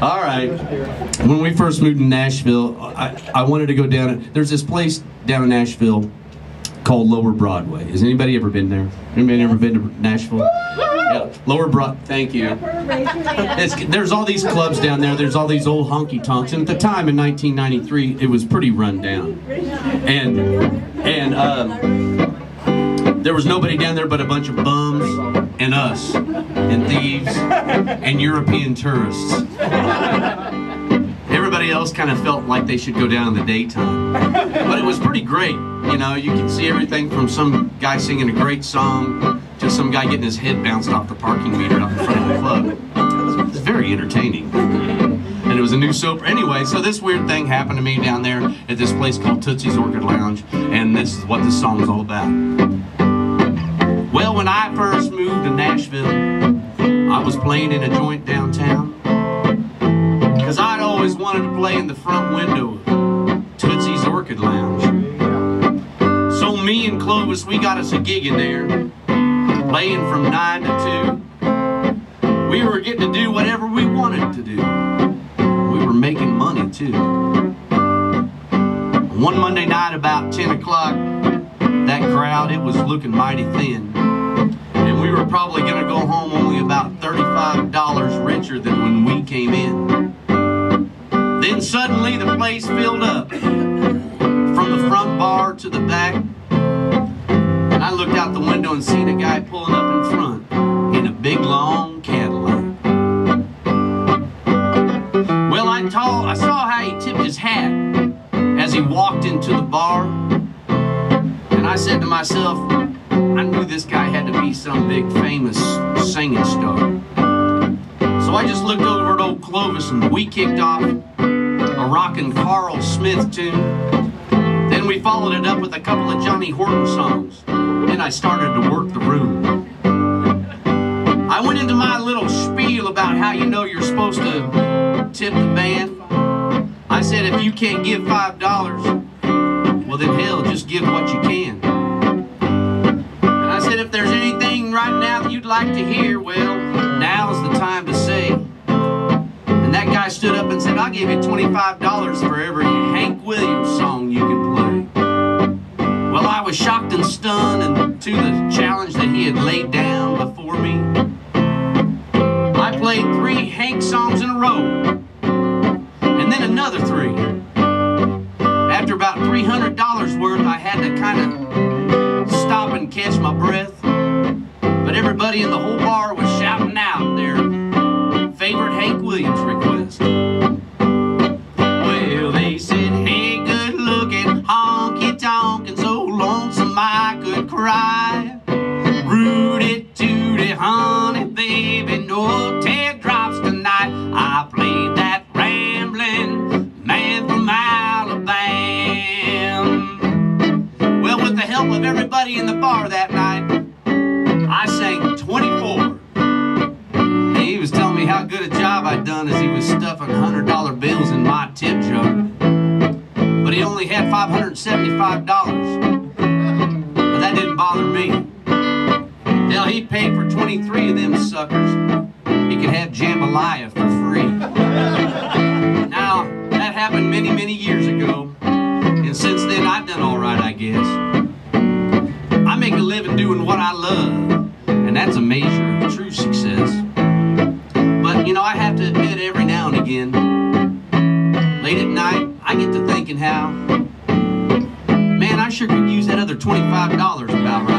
All right. When we first moved to Nashville, I wanted to go down. There's this place down in Nashville called Lower Broadway. Has anybody ever been there? Anybody ever been to Nashville? Yeah. Lower Broad. Thank you. There's all these clubs down there. There's all these old honky tonks. And at the time in 1993, it was pretty run down. And there was nobody down there but a bunch of bums and us and thieves and European tourists. Everybody else kind of felt like they should go down in the daytime. But it was pretty great. You know, you can see everything from some guy singing a great song to some guy getting his head bounced off the parking meter out in front of the club. It was very entertaining. And it was a new soap. Anyway, so this weird thing happened to me down there at this place called Tootsie's Orchid Lounge. And this is what this song is all about. Well, when I first moved to Nashville, I was playing in a joint downtown. Cause I'd always wanted to play in the front window of Tootsie's Orchid Lounge. So me and Clovis, we got us a gig in there, playing from 9 to 2. We were getting to do whatever we wanted to do. We were making money too. One Monday night about 10 o'clock, that crowd, it was looking mighty thin. And we were probably going to go home only about $35 richer than when we came in. Then suddenly the place filled up, from the front bar to the back. And I looked out the window and seen a guy pulling up in front in a big long Cadillac. Well, I saw how he tipped his hat as he walked into the bar. And I said to myself, I knew this guy had to be some big famous singing star. So I just looked over at old Clovis and we kicked off a rockin' Carl Smith tune. Then we followed it up with a couple of Johnny Horton songs. Then I started to work the room. I went into my little spiel about how you know you're supposed to tip the band. I said if you can't give $5, well then hell, just give what you can. And I said if there's anything right now that you'd like to hear, well, now's the time to say. And that guy stood up and said, I'll give you $25 for every Hank Williams song you can play. Well, I was shocked and stunned and to the challenge that he had laid down before me. I played 3 Hank songs in a row, and then another 3. After about $300 worth, I had to kind of stop and catch my breath. But everybody in the whole bar was shouting out their favorite Hank Williams request. Well, they said, hey, good looking, honky tonk, and so lonesome I could cry. Rooty tooty, honey, baby, no teardrops tonight. I played that Ramblin' man from Alabam. Well, with the help of everybody in the bar that night, I sang 24. He was telling me how good a job I'd done as he was stuffing $100 bills in my tip jar. But he only had $575. But that didn't bother me. Hell, he paid for 23 of them suckers. He could have jambalaya for free. Now, that happened many, many years ago. And since then, I've done all right, I guess. I make a living doing what I love. And that's a measure of true success. But, you know, I have to admit every now and again, late at night, I get to thinking how, man, I sure could use that other $25 about right.